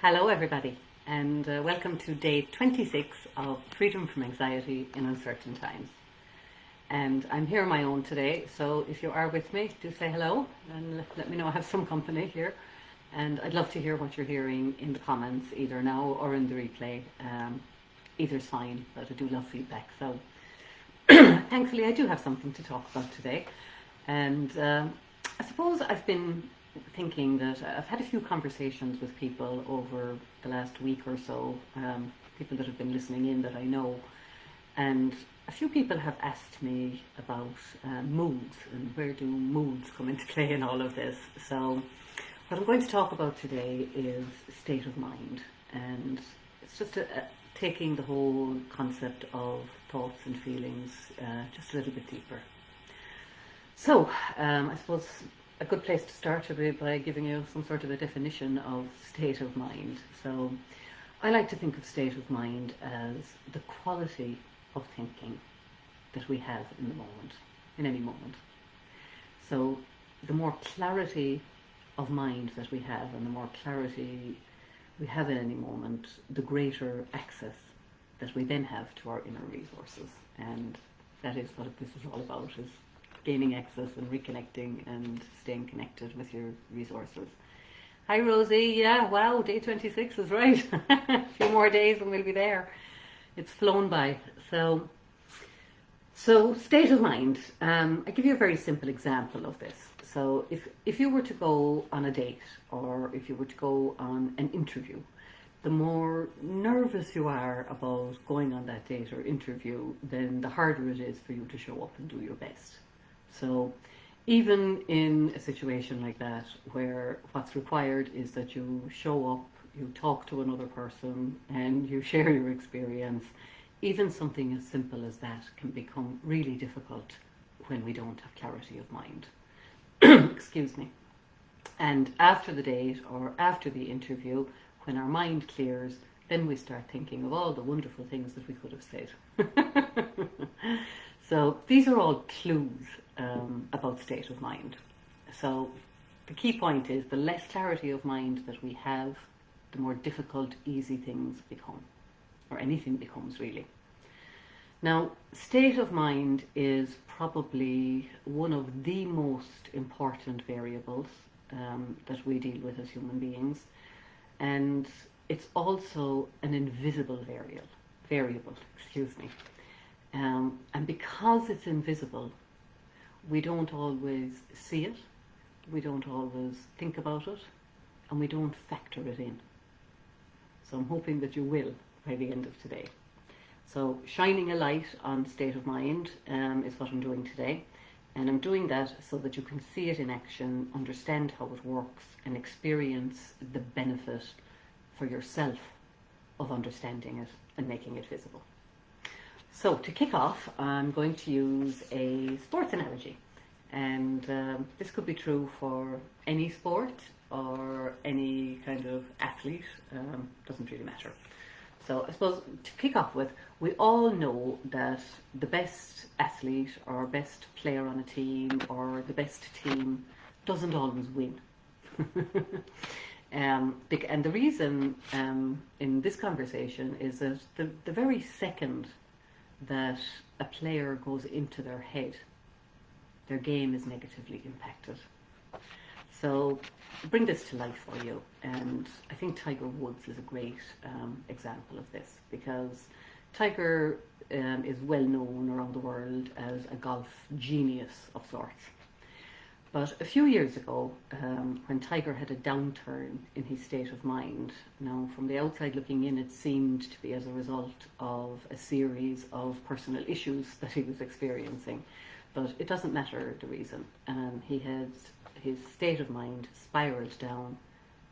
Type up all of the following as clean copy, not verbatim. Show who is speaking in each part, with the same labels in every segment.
Speaker 1: Hello everybody, and welcome to day 26 of Freedom from Anxiety in Uncertain Times. And I'm here on my own today, so if you are with me, do say hello and let me know I have some company here. And I'd love to hear what you're hearing in the comments, either now or in the replay. Either's fine, but I do love feedback. So thankfully I do have something to talk about today. And I suppose I've been thinking that I've had a few conversations with people over the last week or so, people that have been listening in that I know, and a few people have asked me about moods and where do moods come into play in all of this. So what I'm going to talk about today is state of mind, and it's just taking the whole concept of thoughts and feelings just a little bit deeper. So I suppose a good place to start would be by giving you some sort of a definition of state of mind. So I like to think of state of mind as the quality of thinking that we have in the moment, in any moment. So the more clarity of mind that we have and the more clarity we have in any moment, the greater access that we then have to our inner resources. And that is what this is all about, is gaining access and reconnecting and staying connected with your resources. Hi Rosie, yeah, wow, day 26 is right. A few more days and we'll be there. It's flown by. So state of mind. I give you a very simple example of this. So if you were to go on a date or if you were to go on an interview, the more nervous you are about going on that date or interview, then the harder it is for you to show up and do your best. So even in a situation like that, where what's required is that you show up, you talk to another person, and you share your experience, even something as simple as that can become really difficult when we don't have clarity of mind. Excuse me. And after the date or after the interview, when our mind clears, then we start thinking of all the wonderful things that we could have said. So these are all clues about state of mind. So the key point is the less clarity of mind that we have, the more difficult easy things become, or anything becomes really. Now, state of mind is probably one of the most important variables that we deal with as human beings, and it's also an invisible variable, excuse me. And because it's invisible, we don't always see it, we don't always think about it, and we don't factor it in. So I'm hoping that you will by the end of today. So shining a light on state of mind is what I'm doing today. And I'm doing that so that you can see it in action, understand how it works, and experience the benefit for yourself of understanding it and making it visible. So to kick off, I'm going to use a sports analogy. And this could be true for any sport or any kind of athlete, doesn't really matter. So I suppose to kick off with, we all know that the best athlete or best player on a team or the best team doesn't always win. And the reason in this conversation is that the very second that a player goes into their head, their game is negatively impacted. So bring this to life for you, and I think Tiger Woods is a great example of this, because Tiger is well known around the world as a golf genius of sorts. But a few years ago, when Tiger had a downturn in his state of mind, now from the outside looking in, it seemed to be as a result of a series of personal issues that he was experiencing. But it doesn't matter the reason. His state of mind spiraled down,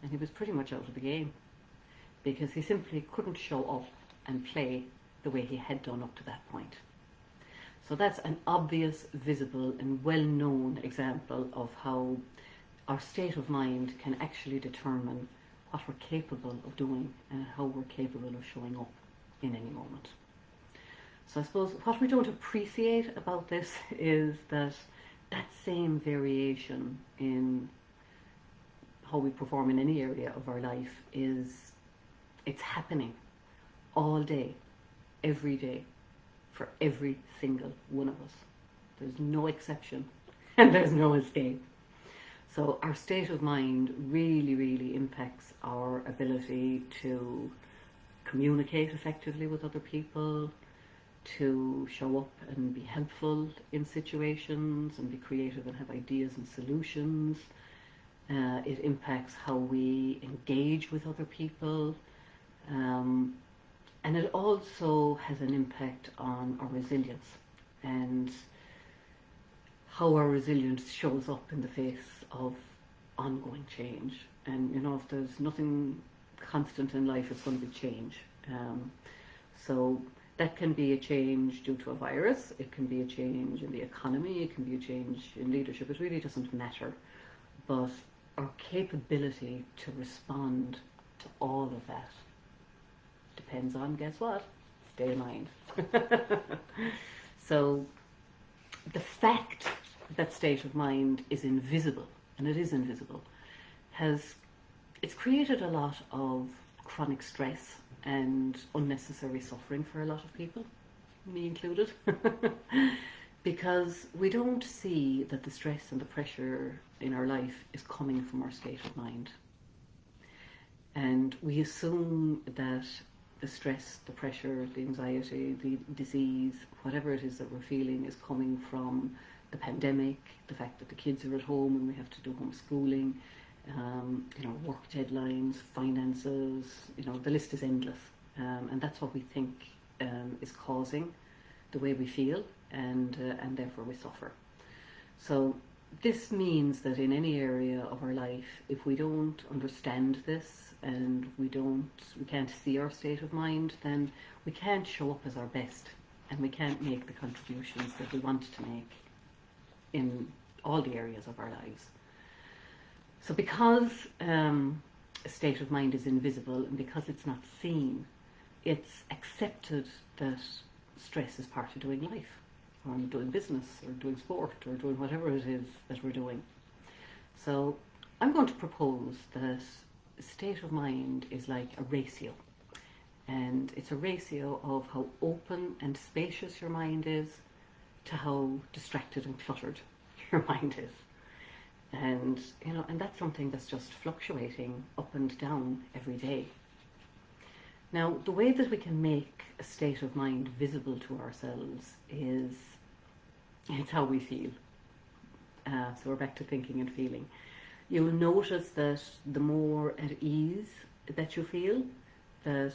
Speaker 1: and he was pretty much out of the game because he simply couldn't show up and play the way he had done up to that point. So that's an obvious, visible and well-known example of how our state of mind can actually determine what we're capable of doing and how we're capable of showing up in any moment. So I suppose what we don't appreciate about this is that same variation in how we perform in any area of our life is It's happening all day, every day, for every single one of us. There's no exception and there's no escape. So our state of mind really, really impacts our ability to communicate effectively with other people, to show up and be helpful in situations and be creative and have ideas and solutions. It impacts how we engage with other people. And it also has an impact on our resilience and how our resilience shows up in the face of ongoing change. And if there's nothing constant in life, it's going to be change. So that can be a change due to a virus, it can be a change in the economy, it can be a change in leadership. It really doesn't matter. But our capability to respond to all of that depends on, guess what? State of mind. So the fact that state of mind is invisible, and it is invisible, it's created a lot of chronic stress and unnecessary suffering for a lot of people, me included, because we don't see that the stress and the pressure in our life is coming from our state of mind. And we assume that the stress, the pressure, the anxiety, the disease, whatever it is that we're feeling is coming from the pandemic, the fact that the kids are at home and we have to do homeschooling, work deadlines, finances, the list is endless. And that's what we think is causing the way we feel, and therefore we suffer. So this means that in any area of our life, if we don't understand this and we can't see our state of mind, then we can't show up as our best and we can't make the contributions that we want to make in all the areas of our lives. So because a state of mind is invisible and because it's not seen, it's accepted that stress is part of doing life, or doing business, or doing sport, or doing whatever it is that we're doing. So I'm going to propose that state of mind is like a ratio. And it's a ratio of how open and spacious your mind is to how distracted and cluttered your mind is. And that's something that's just fluctuating up and down every day. Now, the way that we can make a state of mind visible to ourselves is it's how we feel. So we're back to thinking and feeling. You'll notice that the more at ease that you feel, that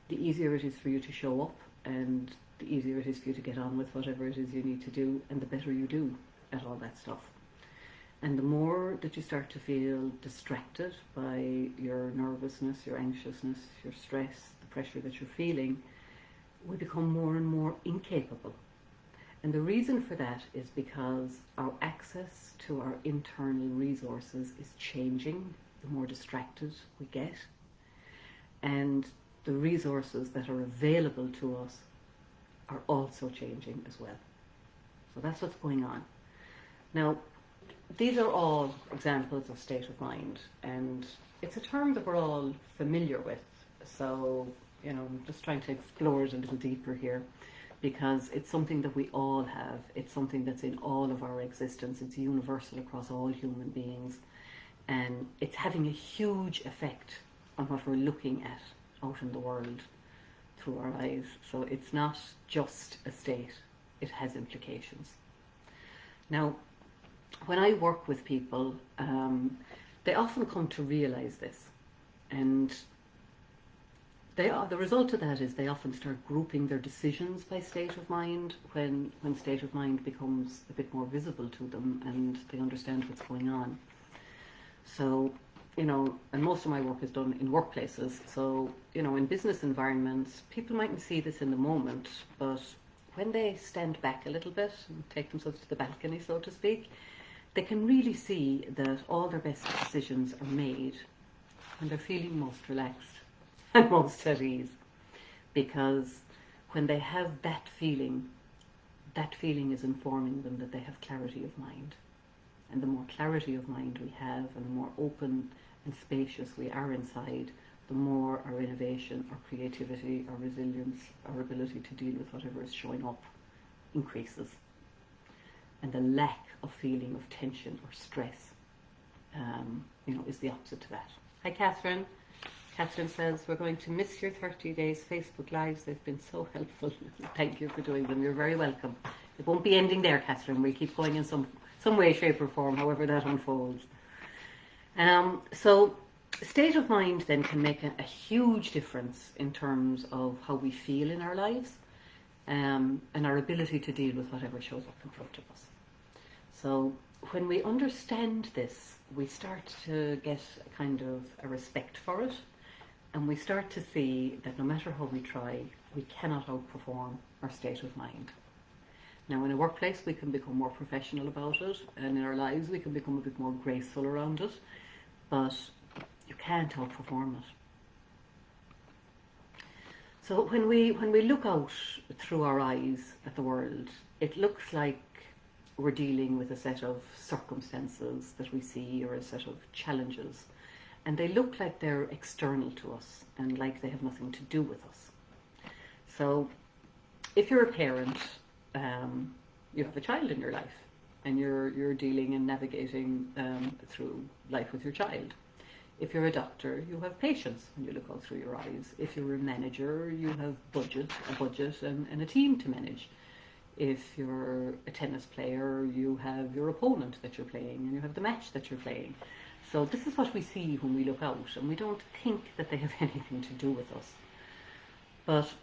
Speaker 1: the easier it is for you to show up, and the easier it is for you to get on with whatever it is you need to do, and the better you do at all that stuff. And the more that you start to feel distracted by your nervousness, your anxiousness, your stress, the pressure that you're feeling, we become more and more incapable. And the reason for that is because our access to our internal resources is changing the more distracted we get. And the resources that are available to us are also changing as well. So that's what's going on. Now, these are all examples of state of mind, and it's a term that we're all familiar with. So, I'm just trying to explore it a little deeper here, because it's something that we all have. It's something that's in all of our existence. It's universal across all human beings, and it's having a huge effect on what we're looking at out in the world through our eyes. So it's not just a state, it has implications. Now, when I work with people, they often come to realize this, and the result of that is they often start grouping their decisions by state of mind when state of mind becomes a bit more visible to them and they understand what's going on. So, and most of my work is done in workplaces. So, in business environments, people mightn't see this in the moment, but when they stand back a little bit and take themselves to the balcony, so to speak, they can really see that all their best decisions are made when they're feeling most relaxed and most at ease. Because when they have that feeling is informing them that they have clarity of mind. And the more clarity of mind we have, and the more open and spacious we are inside, the more our innovation, our creativity, our resilience, our ability to deal with whatever is showing up increases. And the lack of feeling of tension or stress, is the opposite to that. Hi, Catherine. Catherine says, we're going to miss your 30 days Facebook Lives. They've been so helpful. Thank you for doing them. You're very welcome. It won't be ending there, Catherine. We'll keep going in some way, shape or form, however that unfolds. So state of mind then can make a huge difference in terms of how we feel in our lives, and our ability to deal with whatever shows up in front of us. So when we understand this, we start to get a kind of a respect for it, and we start to see that no matter how we try, we cannot outperform our state of mind. Now, in a workplace, we can become more professional about it, and in our lives, we can become a bit more graceful around it, but you can't outperform it. So when we look out through our eyes at the world, it looks like we're dealing with a set of circumstances that we see, or a set of challenges, and they look like they're external to us and like they have nothing to do with us. So if you're a parent, you have a child in your life, and you're dealing and navigating through life with your child. If you're a doctor, you have patients when you look out through your eyes. If you're a manager, you have a budget and a team to manage. If you're a tennis player, you have your opponent that you're playing, and you have the match that you're playing. So this is what we see when we look out, and we don't think that they have anything to do with us. But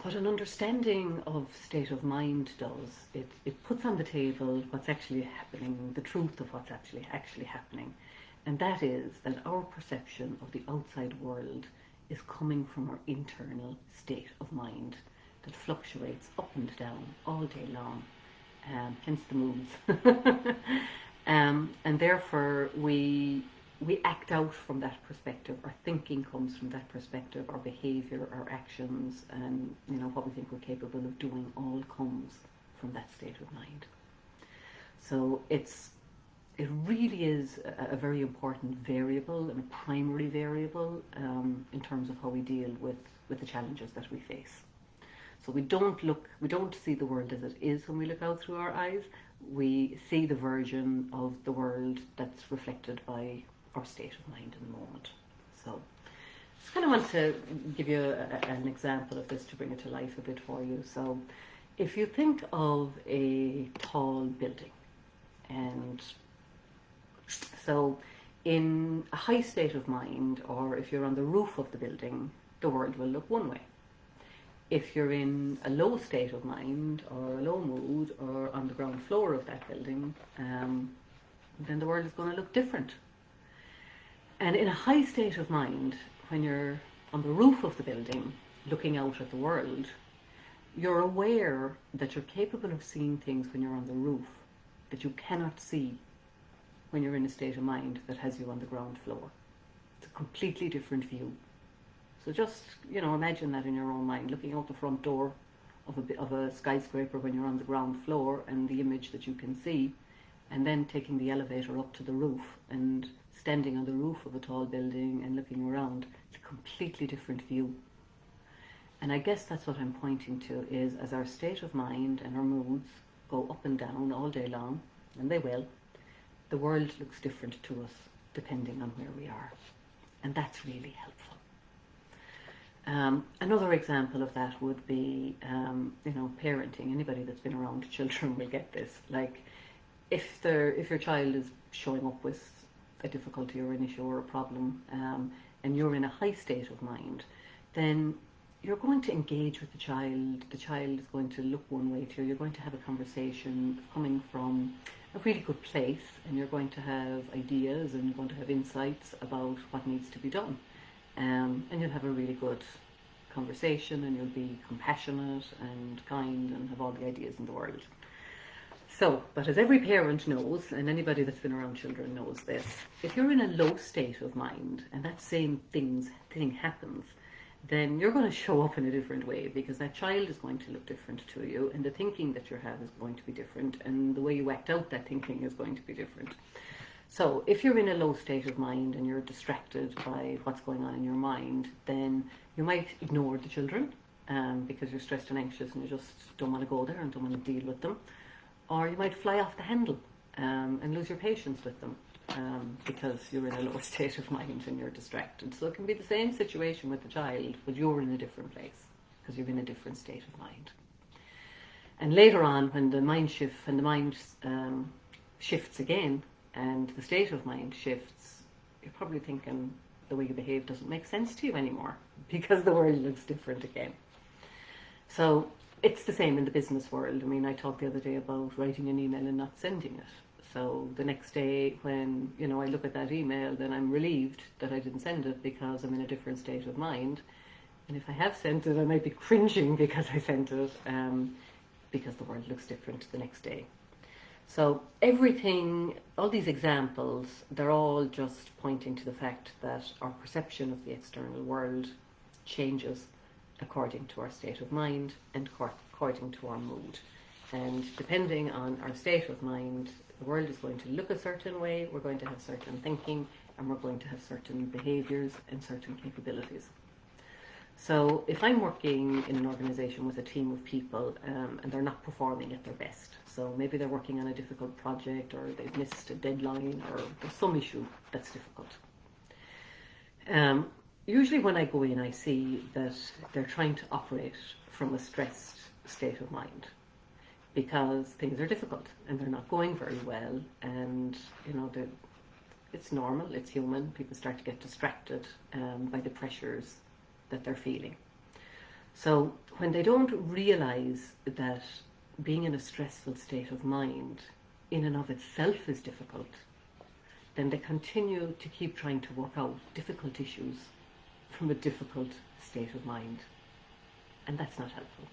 Speaker 1: what an understanding of state of mind does, it puts on the table what's actually happening, the truth of what's actually happening. And that is that our perception of the outside world is coming from our internal state of mind that fluctuates up and down all day long, hence the moods. And therefore we act out from that perspective. Our thinking comes from that perspective. Our behaviour, our actions, and what we think we're capable of doing all comes from that state of mind. So it really is a very important variable, and a primary variable in terms of how we deal with the challenges that we face. So we don't see the world as it is when we look out through our eyes. We see the version of the world that's reflected by our state of mind in the moment. So I just kind of want to give you an example of this to bring it to life a bit for you. So if you think of a tall building, and so in a high state of mind, or if you're on the roof of the building, the world will look one way. If you're in a low state of mind, or a low mood, or on the ground floor of that building, then the world is going to look different. And in a high state of mind, when you're on the roof of the building, looking out at the world, you're aware that you're capable of seeing things when you're on the roof that you cannot see when you're in a state of mind that has you on the ground floor. It's a completely different view. So just, imagine that in your own mind, looking out the front door of a skyscraper when you're on the ground floor, and the image that you can see, and then taking the elevator up to the roof and standing on the roof of a tall building and looking around. It's a completely different view. And I guess that's what I'm pointing to, is as our state of mind and our moods go up and down all day long, and they will, the world looks different to us depending on where we are. And that's really helpful. Another example of that would be, parenting. Anybody that's been around children will get this. Like, if your child is showing up with a difficulty or an issue or a problem, and you're in a high state of mind, then you're going to engage with the child. The child is going to look one way to you. You're going to have a conversation coming from a really good place, and you're going to have ideas, and you're going to have insights about what needs to be done. And you'll have a really good conversation, and you'll be compassionate and kind and have all the ideas in the world. So, but as every parent knows, and anybody that's been around children knows this, if you're in a low state of mind and that same thing happens, then you're going to show up in a different way, because that child is going to look different to you, and the thinking that you have is going to be different, and the way you act out that thinking is going to be different. So if you're in a low state of mind and you're distracted by what's going on in your mind, then you might ignore the children because you're stressed and anxious and you just don't want to go there and don't want to deal with them. Or you might fly off the handle and lose your patience with them because you're in a lower state of mind and you're distracted. So it can be the same situation with the child, but you're in a different place because you're in a different state of mind. And later on, when the mind shifts again, and the state of mind shifts, you're probably thinking the way you behave doesn't make sense to you anymore because the world looks different again. So it's the same in the business world. I mean, I talked the other day about writing an email and not sending it. So the next day when, I look at that email, then I'm relieved that I didn't send it because I'm in a different state of mind. And if I have sent it, I might be cringing because I sent it because the world looks different the next day. So everything, all these examples, they're all just pointing to the fact that our perception of the external world changes according to our state of mind and according to our mood. And depending on our state of mind, the world is going to look a certain way, we're going to have certain thinking, and we're going to have certain behaviours and certain capabilities. So if I'm working in an organisation with a team of people and they're not performing at their best, so maybe they're working on a difficult project or they've missed a deadline or there's some issue that's difficult. Usually when I go in, I see that they're trying to operate from a stressed state of mind because things are difficult and they're not going very well, and it's normal, it's human. People start to get distracted by the pressures that they're feeling. So when they don't realise that being in a stressful state of mind in and of itself is difficult, then they continue to keep trying to work out difficult issues from a difficult state of mind. And that's not helpful.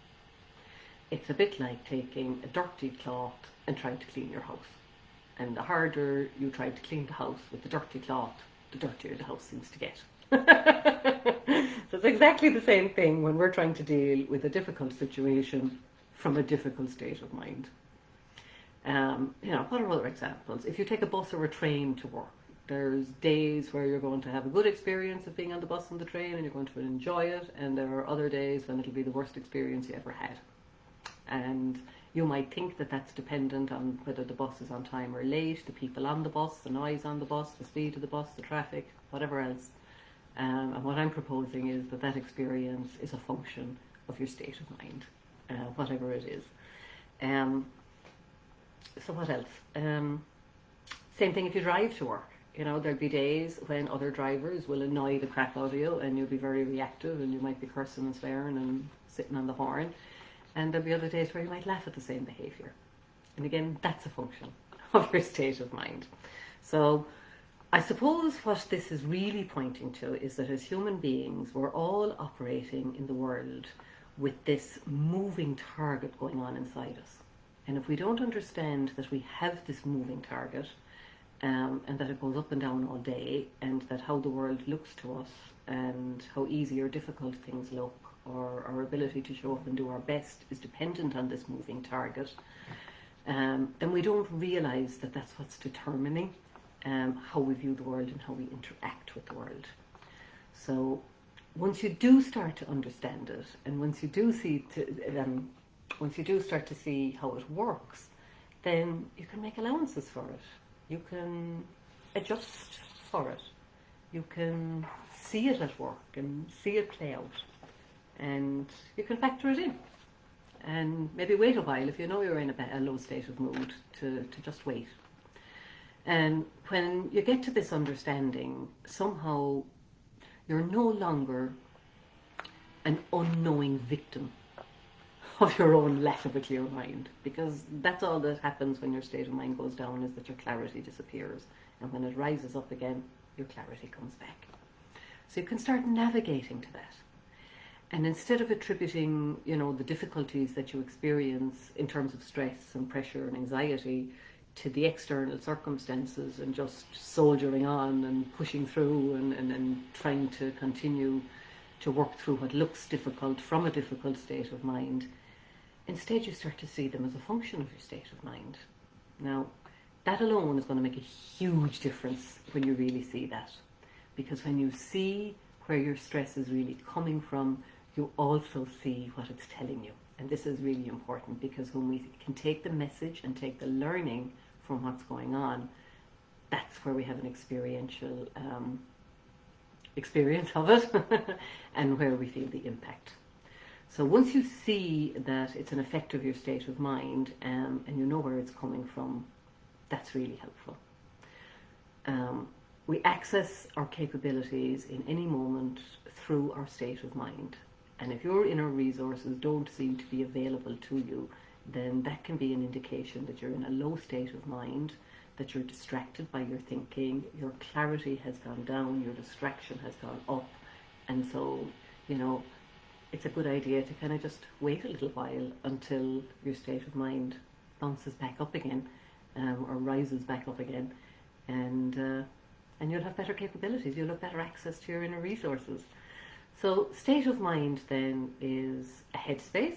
Speaker 1: It's a bit like taking a dirty cloth and trying to clean your house. And the harder you try to clean the house with the dirty cloth, the dirtier the house seems to get. So it's exactly the same thing when we're trying to deal with a difficult situation from a difficult state of mind. What are other examples? If you take a bus or a train to work, there's days where you're going to have a good experience of being on the bus and the train and you're going to enjoy it, and there are other days when it'll be the worst experience you ever had. And you might think that that's dependent on whether the bus is on time or late, the people on the bus, the noise on the bus, the speed of the bus, the traffic, whatever else. And what I'm proposing is that experience is a function of your state of mind, whatever it is. So what else? Same thing if you drive to work. There'll be days when other drivers will annoy the crap out of you and you'll be very reactive and you might be cursing and swearing and sitting on the horn. And there'll be other days where you might laugh at the same behaviour. And again, that's a function of your state of mind. So I suppose what this is really pointing to is that as human beings, we're all operating in the world with this moving target going on inside us. And if we don't understand that we have this moving target, and that it goes up and down all day, and that how the world looks to us, and how easy or difficult things look, or our ability to show up and do our best is dependent on this moving target, then we don't realise that that's what's determining how we view the world and how we interact with the world. So once you do start to understand it, and once you do start to see how it works, then you can make allowances for it. You can adjust for it. You can see it at work and see it play out. And you can factor it in. And maybe wait a while if you know you're in a low state of mood to just wait. And when you get to this understanding, somehow you're no longer an unknowing victim of your own lack of a clear mind, because that's all that happens when your state of mind goes down, is that your clarity disappears, and when it rises up again, your clarity comes back. So you can start navigating to that. And instead of attributing, the difficulties that you experience in terms of stress and pressure and anxiety to the external circumstances and just soldiering on and pushing through and trying to continue to work through what looks difficult from a difficult state of mind, instead you start to see them as a function of your state of mind. Now, That alone is going to make a huge difference when you really see that. Because when you see where your stress is really coming from, you also see what it's telling you. And this is really important, because when we can take the message and take the learning from what's going on, that's where we have an experiential experience of it and where we feel the impact. So once you see that it's an effect of your state of mind, and you know where it's coming from, that's really helpful. We access our capabilities in any moment through our state of mind. And if your inner resources don't seem to be available to you, then that can be an indication that you're in a low state of mind, that you're distracted by your thinking, your clarity has gone down, your distraction has gone up. And so, you know, it's a good idea to kind of just wait a little while until your state of mind bounces back up again, or rises back up again, and you'll have better capabilities, you'll have better access to your inner resources. So state of mind then is a headspace,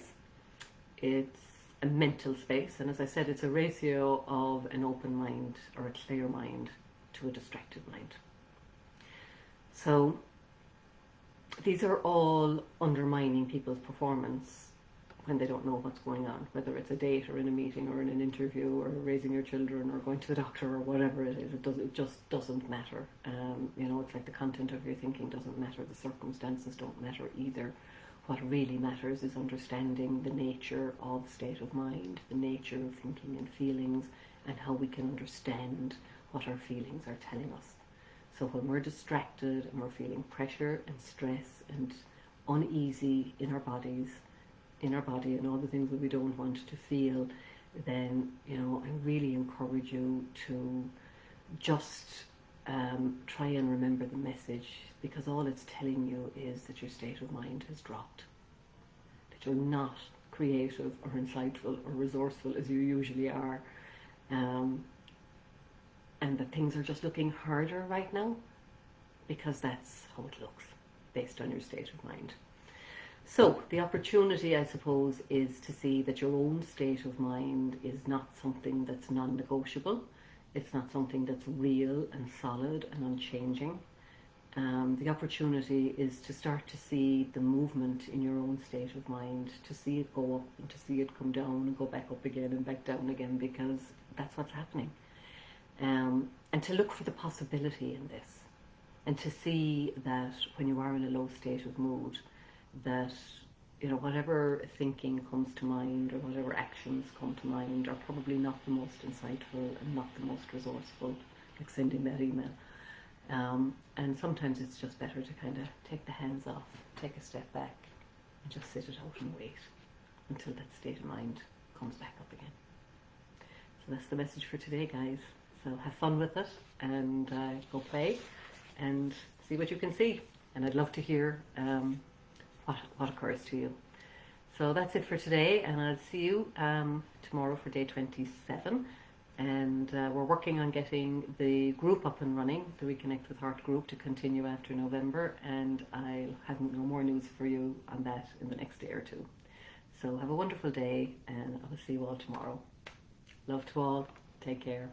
Speaker 1: it's a mental space, and as I said, it's a ratio of an open mind or a clear mind to a distracted mind. So these are all undermining people's performance when they don't know what's going on, whether it's a date or in a meeting or in an interview or raising your children or going to the doctor or whatever it is. It just doesn't matter. You know, it's like the content of your thinking doesn't matter, the circumstances don't matter either. What really matters is understanding the nature of state of mind, the nature of thinking and feelings, and how we can understand what our feelings are telling us. So when we're distracted and we're feeling pressure and stress and uneasy in our bodies, in our body, and all the things that we don't want to feel, then, you know, I really encourage you to just try and remember the message, because all it's telling you is that your state of mind has dropped, that you're not creative or insightful or resourceful as you usually are, and that things are just looking harder right now, because that's how it looks based on your state of mind. So the opportunity, I suppose, is to see that your own state of mind is not something that's non-negotiable. It's not something that's real and solid and unchanging. The opportunity is to start to see the movement in your own state of mind, to see it go up and to see it come down and go back up again and back down again, because that's what's happening. And to look for the possibility in this, and to see that when you are in a low state of mood, that, you know, whatever thinking comes to mind or whatever actions come to mind are probably not the most insightful and not the most resourceful, like sending that email. And sometimes it's just better to kind of take the hands off, take a step back, and just sit it out and wait until that state of mind comes back up again. So that's the message for today, guys. So have fun with it, and go play and see what you can see. And I'd love to hear what occurs to you. So that's it for today, and I'll see you tomorrow for day 27. And we're working on getting the group up and running, the Reconnect with Heart group, to continue after November, and I'll have no more news for you on that in the next day or two. So have a wonderful day, and I will see you all tomorrow. Love to all. Take care.